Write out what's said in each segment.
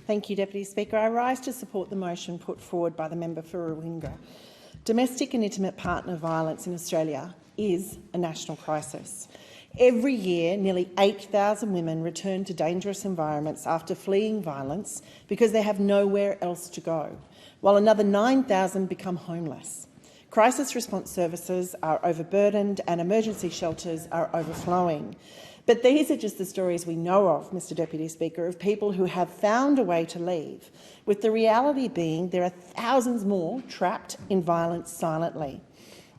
Thank you, Deputy Speaker. I rise to support the motion put forward by the member for Warringah. Domestic and intimate partner violence in Australia is a national crisis. Every year, nearly 8,000 women return to dangerous environments after fleeing violence because they have nowhere else to go, while another 9,000 become homeless. Crisis response services are overburdened and emergency shelters are overflowing. But these are just the stories we know of, Mr Deputy Speaker, of people who have found a way to leave, with the reality being there are thousands more trapped in violence silently.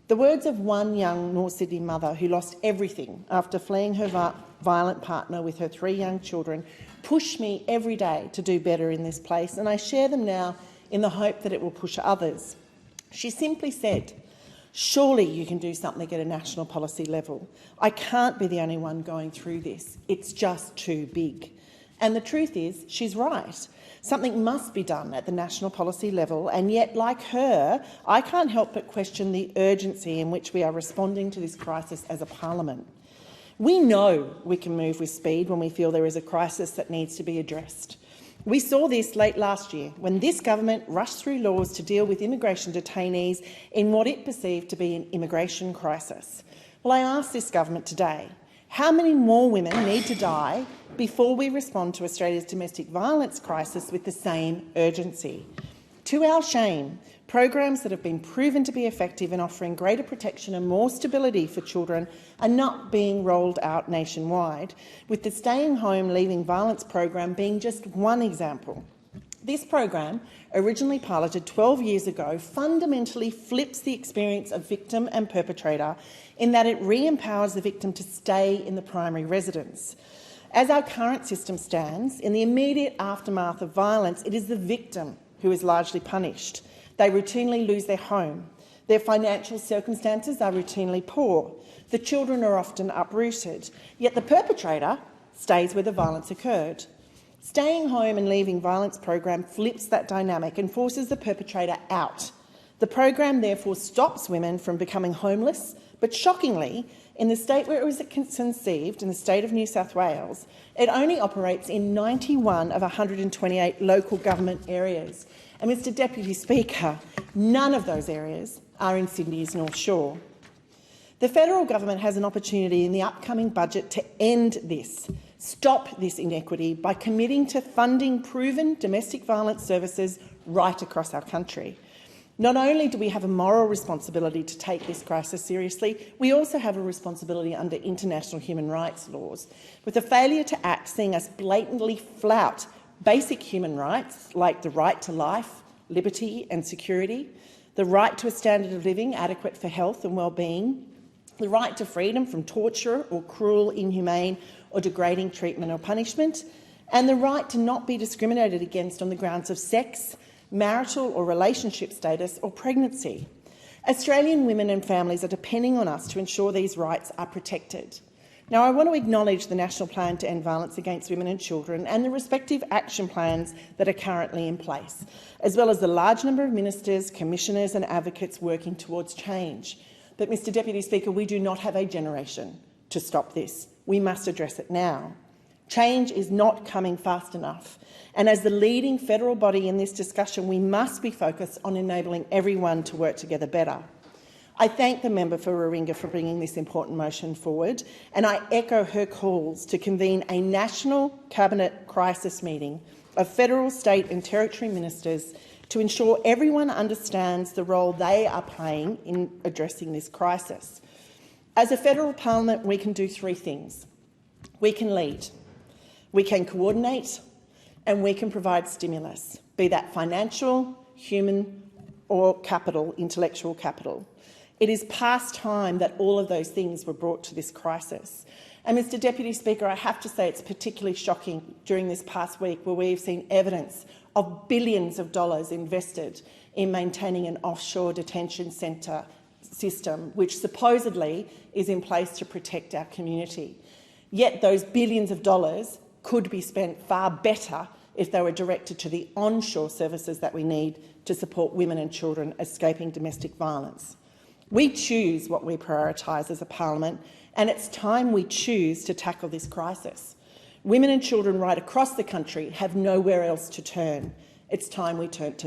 The words of one young North Sydney mother who lost everything after fleeing her violent partner with her 3 young children push me every day to do better in this place, and I share them now in the hope that it will push others. She simply said, "Surely you can do something at a national policy level. I can't be the only one going through this. It's just too big." And the truth is, she's right. Something must be done at the national policy level, and yet, like her, I can't help but question the urgency in which we are responding to this crisis as a parliament. We know we can move with speed when we feel there is a crisis that needs to be addressed. We saw this late last year when this government rushed through laws to deal with immigration detainees in what it perceived to be an immigration crisis. Well, I ask this government today, how many more women need to die before we respond to Australia's domestic violence crisis with the same urgency? To our shame, programs that have been proven to be effective in offering greater protection and more stability for children are not being rolled out nationwide, with the Staying Home Leaving Violence program being just one example. This program, originally piloted 12 years ago, fundamentally flips the experience of victim and perpetrator in that it re-empowers the victim to stay in the primary residence. As our current system stands, in the immediate aftermath of violence, it is the victim who is largely punished. They routinely lose their home. Their financial circumstances are routinely poor. The children are often uprooted, yet the perpetrator stays where the violence occurred. Staying Home and Leaving Violence program flips that dynamic and forces the perpetrator out. The program therefore stops women from becoming homeless, but shockingly, in the state where it was conceived, in the state of New South Wales, it only operates in 91 of 128 local government areas. And, Mr Deputy Speaker, none of those areas are in Sydney's North Shore. The federal government has an opportunity in the upcoming budget to end this, stop this inequity by committing to funding proven domestic violence services right across our country. Not only do we have a moral responsibility to take this crisis seriously, we also have a responsibility under international human rights laws, with the failure to act seeing us blatantly flout basic human rights like the right to life, liberty and security, the right to a standard of living adequate for health and well-being, the right to freedom from torture or cruel, inhumane or degrading treatment or punishment, and the right to not be discriminated against on the grounds of sex, marital or relationship status or pregnancy. Australian women and families are depending on us to ensure these rights are protected. Now, I want to acknowledge the National Plan to End Violence Against Women and Children and the respective action plans that are currently in place, as well as the large number of ministers, commissioners and advocates working towards change. But, Mr Deputy Speaker, we do not have a generation to stop this. We must address it now. Change is not coming fast enough, and as the leading federal body in this discussion, we must be focused on enabling everyone to work together better. I thank the member for Warringah for bringing this important motion forward, and I echo her calls to convene a national cabinet crisis meeting of federal, state and territory ministers to ensure everyone understands the role they are playing in addressing this crisis. As a federal parliament, we can do 3 things. We can lead, we can coordinate, and we can provide stimulus, be that financial, human or capital, intellectual capital. It is past time that all of those things were brought to this crisis. And, Mr Deputy Speaker, I have to say it's particularly shocking during this past week where we've seen evidence of billions of dollars invested in maintaining an offshore detention centre system, which supposedly is in place to protect our community. Yet those billions of dollars could be spent far better if they were directed to the onshore services that we need to support women and children escaping domestic violence. We choose what we prioritise as a parliament, and it's time we choose to tackle this crisis. Women and children right across the country have nowhere else to turn. It's time we turned to